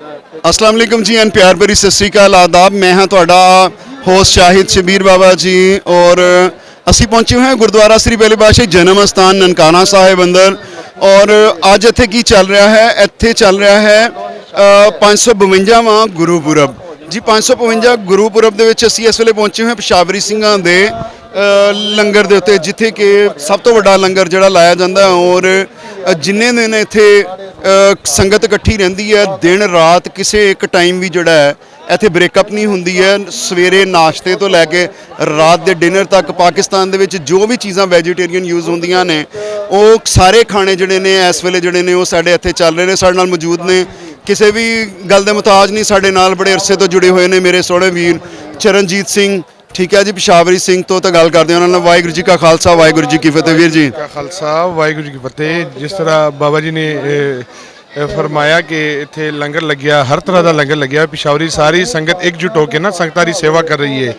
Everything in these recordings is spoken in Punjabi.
अस्सलाम वालेकुम जी एंड प्यार भरी सत श्री अकाल आदाब। मैं हाँ तुहाडा होस्ट शाहिद शबीर बाबा जी और ਅਸੀਂ पहुंचे हुए हैं गुरुद्वारा श्री बेले पातशाही जन्म स्थान ननकाना साहिब अंदर। और ਅੱਜ ਇੱਥੇ ਕੀ ਚੱਲ ਰਿਹਾ ਹੈ? ਇੱਥੇ ਚੱਲ ਰਿਹਾ ਹੈ 552ਵਾਂ ਗੁਰੂਪੁਰਬ ਜੀ। 552 ਗੁਰੂਪੁਰਬ ਦੇ ਵਿੱਚ ਅਸੀਂ ਇਸ ਵੇਲੇ ਪਹੁੰਚੇ ਹੋਏ ਹਾਂ ਪਸ਼ਾਵਰੀ ਸਿੰਘਾਂ ਦੇ ਲੰਗਰ ਦੇ ਉੱਤੇ, ਜਿੱਥੇ ਕਿ ਸਭ ਤੋਂ ਵੱਡਾ ਲੰਗਰ ਜਿਹੜਾ ਲਾਇਆ ਜਾਂਦਾ ਔਰ ਜਿੰਨੇ ਦਿਨ ਇੱਥੇ ਸੰਗਤ ਇਕੱਠੀ ਰਹਿੰਦੀ ਹੈ, ਦਿਨ ਰਾਤ ਕਿਸੇ ਇੱਕ ਟਾਈਮ ਵੀ ਜਿਹੜਾ ਹੈ ਇੱਥੇ ਬ੍ਰੇਕਅਪ ਨਹੀਂ ਹੁੰਦੀ ਹੈ। ਸਵੇਰੇ ਨਾਸ਼ਤੇ ਤੋਂ ਲੈ ਕੇ ਰਾਤ ਦੇ ਡਿਨਰ ਤੱਕ ਪਾਕਿਸਤਾਨ ਦੇ ਵਿੱਚ ਜੋ ਵੀ ਚੀਜ਼ਾਂ ਵੈਜੀਟੇਰੀਅਨ ਯੂਜ਼ ਹੁੰਦੀਆਂ ਨੇ ਉਹ ਸਾਰੇ ਖਾਣੇ ਜਿਹੜੇ ਨੇ ਇਸ ਵੇਲੇ ਜਿਹੜੇ ਨੇ ਉਹ ਸਾਡੇ ਇੱਥੇ ਚੱਲ ਰਹੇ ਨੇ। ਸਾਡੇ ਨਾਲ ਮੌਜੂਦ ਨੇ, ਕਿਸੇ ਵੀ ਗੱਲ ਦੇ ਮੁਤਾਜ ਨਹੀਂ, ਸਾਡੇ ਨਾਲ ਬੜੇ ਅਰਸੇ ਤੋਂ ਜੁੜੇ ਹੋਏ ਨੇ ਮੇਰੇ ਸੋਹਣੇ ਵੀਰ ਚਰਨਜੀਤ ਸਿੰਘ। ਠੀਕ ਹੈ ਜੀ, ਪਸ਼ਾਵਰੀ ਸਿੰਘ ਤੋਂ ਤਾਂ ਗੱਲ ਕਰਦੇ ਹਾਂ ਉਹਨਾਂ ਨਾਲ। ਵਾਹਿਗੁਰੂ ਜੀ ਕਾ ਖਾਲਸਾ, ਵਾਹਿਗੁਰੂ ਜੀ ਕੀ ਫਤਿਹ। ਵੀਰ ਜੀ ਕਾ ਖਾਲਸਾ, ਵਾਹਿਗੁਰੂ ਜੀ ਕੀ ਫਤਿਹ। ਜਿਸ ਤਰ੍ਹਾਂ ਬਾਬਾ ਜੀ ਨੇ ਫਰਮਾਇਆ ਕਿ ਇੱਥੇ ਲੰਗਰ ਲੱਗਿਆ, ਹਰ ਤਰ੍ਹਾਂ ਦਾ ਲੰਗਰ ਲੱਗਿਆ। ਪਿਸ਼ਾਵਰੀ ਸਾਰੀ ਸੰਗਤ ਇਕਜੁੱਟ ਹੋ ਕੇ ਨਾ ਸੰਗਤਾਂ ਦੀ ਸੇਵਾ ਕਰ ਰਹੀ ਹੈ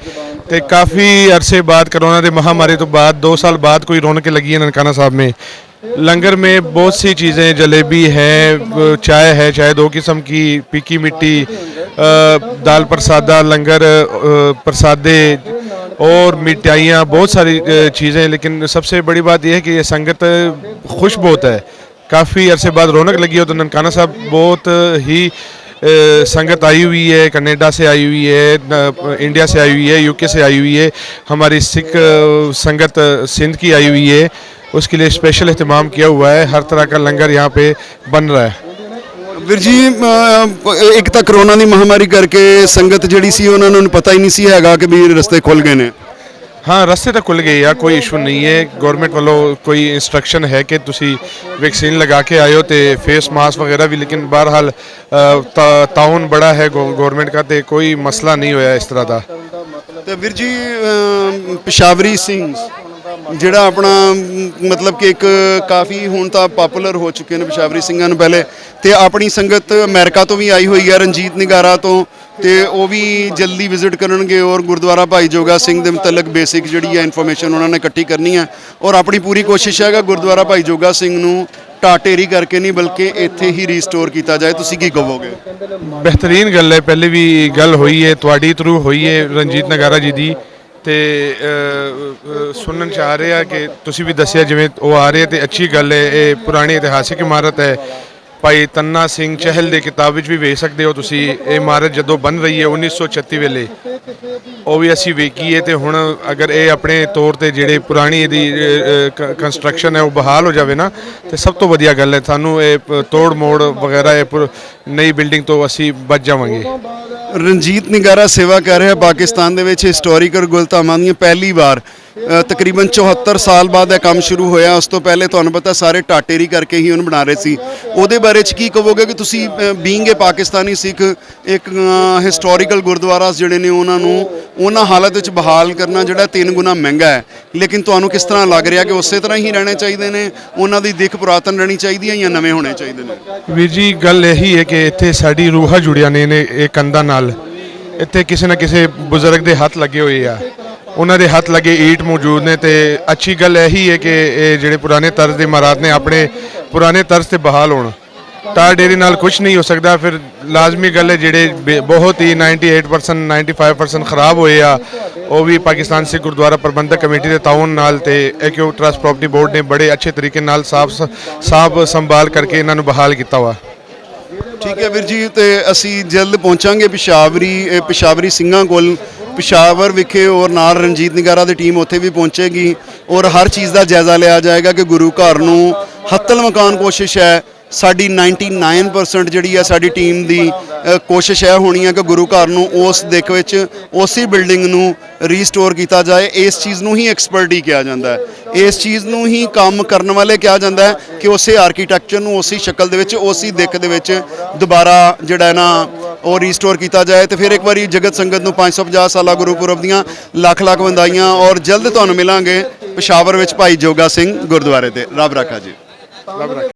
ਤੇ ਕਾਫੀ अरसे बाद कोरोना के महामारी तो बाद 2 साल बाद कोई रौनक लगी है ननकाना साहब में। लंगर में बहुत सी चीज़ें, जलेबी है, चाय है, चाय 2 किस्म की, पीकी मिट्टी, दाल प्रसादा, लंगर प्रसादे और मिठाइयाँ, बहुत सारी चीज़ें। लेकिन सबसे बड़ी बात यह है कि ये संगत खुश बहुत है। काफ़ी अरसे बाद रौनक लगी हो तो ननकाना साहब बहुत ही संगत आई हुई है, कनाडा से आई हुई है, इंडिया से आई हुई है, यूके से आई हुई है। हमारी सिख संगत सिंध की आई हुई है, उसके लिए स्पेशल एहतमाम किया हुआ है। हर तरह का लंगर यहाँ पे बन रहा है। ਵੀਰ ਜੀ ਇੱਕ ਤਾਂ ਕਰੋਨਾ ਦੀ ਮਹਾਮਾਰੀ ਕਰਕੇ ਸੰਗਤ ਜਿਹੜੀ ਸੀ ਉਹਨਾਂ ਨੂੰ ਪਤਾ ਹੀ ਨਹੀਂ ਸੀ ਹੈਗਾ ਕਿ ਵੀ ਰਸਤੇ ਖੁੱਲ ਗਏ ਨੇ। हाँ, रस्ते तो खुल गए यार, कोई इशू नहीं है। गवर्नमेंट वालों कोई इंस्ट्रक्शन है कि तुसी वैक्सीन लगा के आयो तो फेस मास्क वगैरह भी। लेकिन बहरहाल ताउन बड़ा है गवर्नमेंट का, तो कोई मसला नहीं होया इस तरह का। तो ਵੀਰ ਜੀ ਪਸ਼ਾਵਰੀ ਸਿੰਘ ਜਿਹੜਾ ਆਪਣਾ ਮਤਲਬ ਕਿ ਇੱਕ ਕਾਫੀ ਹੁਣ ਤਾਂ ਪਾਪੂਲਰ ਹੋ ਚੁੱਕੇ ਨੇ ਪਸ਼ਾਵਰੀ ਸਿੰਘਾਂ ਨੂੰ। ਪਹਿਲੇ ਤੇ ਆਪਣੀ ਸੰਗਤ ਅਮਰੀਕਾ ਤੋਂ ਵੀ ਆਈ ਹੋਈ ਹੈ, ਰਣਜੀਤ ਨਿਗਾਰਾ ਤੋਂ, ਤੇ ਉਹ ਵੀ ਜਲਦੀ ਵਿਜ਼ਿਟ ਕਰਨਗੇ ਔਰ ਗੁਰਦੁਆਰਾ ਭਾਈ ਜੋਗਾ ਸਿੰਘ ਦੇ ਮੁਤਲਕ ਬੇਸਿਕ ਜਿਹੜੀ ਹੈ ਇਨਫੋਰਮੇਸ਼ਨ ਉਹਨਾਂ ਨੇ ਇਕੱਠੀ ਕਰਨੀ ਹੈ। ਔਰ ਆਪਣੀ ਪੂਰੀ ਕੋਸ਼ਿਸ਼ ਹੈਗਾ ਗੁਰਦੁਆਰਾ ਭਾਈ ਜੋਗਾ ਸਿੰਘ ਨੂੰ ਢਾਟੇਰੀ ਕਰਕੇ ਨਹੀਂ ਬਲਕਿ ਇੱਥੇ ਹੀ ਰੀਸਟੋਰ ਕੀਤਾ ਜਾਏ। ਤੁਸੀਂ ਕੀ ਕਹੋਗੇ? बेहतरीन गल है, पहले भी गल हुई है तुहाडी थ्रू हुई है रणजीत नगारा जी दी, ਤੇ ਸੁਣਨ ਚ ਆ ਰਿਹਾ ਕਿ ਤੁਸੀਂ ਵੀ ਦੱਸਿਆ ਜਿਵੇਂ ਉਹ ਆ ਰਹੇ ਤੇ ਅੱਛੀ ਗੱਲ ਹੈ। ਇਹ ਪੁਰਾਣੀ ਇਤਿਹਾਸਿਕ ਇਮਾਰਤ ਹੈ। ਭਾਈ ਤੰਨਾ ਸਿੰਘ ਚਹਿਲ ਦੇ ਕਿਤਾਬ ਵਿੱਚ ਵੀ ਵੇਖ ਸਕਦੇ ਹੋ ਤੁਸੀਂ। ਇਹ ਇਮਾਰਤ ਜਦੋਂ ਬਣ ਰਹੀ ਹੈ 1936 ਵੇਲੇ, ਉਹ ਵੀ ਅਸੀਂ ਵੇਖੀ ਹੈ। ਤੇ ਹੁਣ ਅਗਰ ਇਹ ਆਪਣੇ ਤੌਰ ਤੇ ਜਿਹੜੇ ਪੁਰਾਣੀ ਇਹਦੀ ਕੰਸਟਰਕਸ਼ਨ ਹੈ ਉਹ ਬਹਾਲ ਹੋ ਜਾਵੇ ਨਾ, ਤੇ ਸਭ ਤੋਂ ਵਧੀਆ ਗੱਲ ਹੈ। ਸਾਨੂੰ ਇਹ ਤੋੜ ਮੋੜ ਵਗੈਰਾ ਇਹ ਨਈ ਬਿਲਡਿੰਗ ਤੋਂ ਅਸੀਂ ਬਚ ਜਾਵਾਂਗੇ। ਰਣਜੀਤ ਨਿਗਾਰਾ ਸੇਵਾ ਕਰ ਰਿਹਾ ਪਾਕਿਸਤਾਨ ਦੇ ਵਿੱਚ ਹਿਸਟੋਰੀਕਲ ਗੁਲਤਾਮਾਂ ਦੀਆਂ। ਪਹਿਲੀ ਵਾਰ ਤਕਰੀਬਨ 74 ਸਾਲ ਬਾਅਦ ਇਹ ਕੰਮ ਸ਼ੁਰੂ ਹੋਇਆ। ਉਸ ਤੋਂ ਪਹਿਲੇ ਤੁਹਾਨੂੰ ਪਤਾ ਸਾਰੇ ਢਾਟੇਰੀ ਕਰਕੇ ਹੀ ਉਹਨੂੰ ਬਣਾ ਰਹੇ ਸੀ। ਉਹਦੇ ਬਾਰੇ 'ਚ ਕੀ ਕਹੋਗੇ ਕਿ ਤੁਸੀਂ ਬੀਇੰਗ ਏ ਪਾਕਿਸਤਾਨੀ ਸਿੱਖ ਇੱਕ ਹਿਸਟੋਰੀਕਲ ਗੁਰਦੁਆਰਾ ਜਿਹੜੇ ਨੇ ਉਹਨਾਂ ਨੂੰ ਉਹਨਾਂ ਹਾਲਤ ਵਿੱਚ ਬਹਾਲ ਕਰਨਾ ਜਿਹੜਾ 3 ਗੁਣਾ ਮਹਿੰਗਾ ਹੈ, ਲੇਕਿਨ ਤੁਹਾਨੂੰ ਕਿਸ ਤਰ੍ਹਾਂ ਲੱਗ ਰਿਹਾ ਕਿ ਉਸੇ ਤਰ੍ਹਾਂ ਹੀ ਰਹਿਣੇ ਚਾਹੀਦੇ ਨੇ, ਉਹਨਾਂ ਦੀ ਦਿੱਖ ਪੁਰਾਤਨ ਰਹਿਣੀ ਚਾਹੀਦੀ ਹੈ ਜਾਂ ਨਵੇਂ ਹੋਣੇ ਚਾਹੀਦੇ ਨੇ? ਵੀਰ ਜੀ ਗੱਲ ਇਹੀ ਹੈ ਕਿ ਇੱਥੇ ਸਾਡੀ ਰੂਹਾਂ ਜੁੜੀਆਂ ਨੇ ਇਹ ਕੰਧਾਂ ਨਾਲ। ਇੱਥੇ ਕਿਸੇ ਨਾ ਕਿਸੇ ਬਜ਼ੁਰਗ ਦੇ ਹੱਥ ਲੱਗੇ ਹੋਏ ਆ, ਉਹਨਾਂ ਦੇ ਹੱਥ ਲੱਗੇ ਈਟ ਮੌਜੂਦ ਨੇ। ਤੇ ਅੱਛੀ ਗੱਲ ਇਹੀ ਹੈ ਕਿ ਇਹ ਜਿਹੜੇ ਪੁਰਾਣੇ ਤਰਜ਼ ਦੇ ਇਮਾਰਤ ਨੇ ਆਪਣੇ ਪੁਰਾਣੇ ਤਰਜ਼ ਤੇ ਬਹਾਲ ਹੋਣ। ਟਾਰ ਡੇਰੀ ਨਾਲ ਕੁਝ ਨਹੀਂ ਹੋ ਸਕਦਾ। ਫਿਰ ਲਾਜ਼ਮੀ ਗੱਲ ਹੈ ਜਿਹੜੇ ਬਹੁਤ ਹੀ 98% 95% ਖਰਾਬ ਹੋਏ ਆ ਉਹ ਵੀ ਪਾਕਿਸਤਾਨ ਸਿੱਖ ਗੁਰਦੁਆਰਾ ਪ੍ਰਬੰਧਕ ਕਮੇਟੀ ਦੇ ਤਾਉਨ ਨਾਲ ਤੇ ਏਕਿਊ ਟਰਸਟ ਪ੍ਰਾਪਰਟੀ ਬੋਰਡ ਨੇ ਬੜੇ ਅੱਛੇ ਤਰੀਕੇ ਨਾਲ ਸਾਫ ਸੰਭਾਲ ਕਰਕੇ ਇਹਨਾਂ ਨੂੰ ਬਹਾਲ ਕੀਤਾ ਵਾ। ਠੀਕ ਹੈ ਵੀਰ ਜੀ, ਤੇ ਅਸੀਂ ਜਲਦ ਪਹੁੰਚਾਂਗੇ ਪਸ਼ਾਵਰੀ ਸਿੰਘਾਂ ਕੋਲ ਪਿਸ਼ਾਵਰ ਵਿਖੇ ਔਰ ਨਾਲ ਰਣਜੀਤ ਨਿਗਾਰਾ ਦੀ ਟੀਮ ਉੱਥੇ ਵੀ ਪਹੁੰਚੇਗੀ ਔਰ ਹਰ ਚੀਜ਼ ਦਾ ਜਾਇਜ਼ਾ ਲਿਆ ਜਾਏਗਾ ਕਿ ਗੁਰੂ ਘਰ ਨੂੰ ਹੱਤਲ ਮਕਾਨ ਕੋਸ਼ਿਸ਼ ਹੈ ਸਾਡੀ 99% ਜਿਹੜੀ ਹੈ ਸਾਡੀ ਟੀਮ ਦੀ ਕੋਸ਼ਿਸ਼ ਇਹ ਹੋਣੀ ਹੈ ਕਿ ਗੁਰੂ ਘਰ ਨੂੰ ਉਸ ਦਿੱਖ ਵਿੱਚ ਉਸੇ ਬਿਲਡਿੰਗ ਨੂੰ ਰੀਸਟੋਰ ਕੀਤਾ ਜਾਏ। ਇਸ ਚੀਜ਼ ਨੂੰ ਹੀ ਐਕਸਪਰਟੀ ਕਿਹਾ ਜਾਂਦਾ ਹੈ, ਇਸ ਚੀਜ਼ ਨੂੰ ਹੀ ਕੰਮ ਕਰਨ ਵਾਲੇ ਕਿਹਾ ਜਾਂਦਾ ਹੈ ਕਿ ਉਸੇ ਆਰਕੀਟੈਕਚਰ ਨੂੰ ਉਸੇ ਸ਼ਕਲ ਦੇ ਵਿੱਚ ਉਸੇ ਦਿੱਖ ਦੇ ਵਿੱਚ ਦੁਬਾਰਾ ਜਿਹੜਾ ਨਾ ਉਹ ਰੀਸਟੋਰ ਕੀਤਾ ਜਾਏ। ਤੇ ਫਿਰ ਇੱਕ ਵਾਰੀ ਜਗਤ ਸੰਗਤ ਨੂੰ 550 ਸਾਲਾ ਗੁਰੂਪੁਰਬ ਦੀਆਂ ਲੱਖ ਲੱਖ ਵਧਾਈਆਂ ਔਰ ਜਲਦ ਤੁਹਾਨੂੰ ਮਿਲਾਂਗੇ ਪਸ਼ਾਵਰ ਵਿੱਚ ਭਾਈ ਜੋਗਾ ਸਿੰਘ ਗੁਰਦੁਆਰੇ ਤੇ। ਰੱਬ ਰਾਖਾ ਜੀ।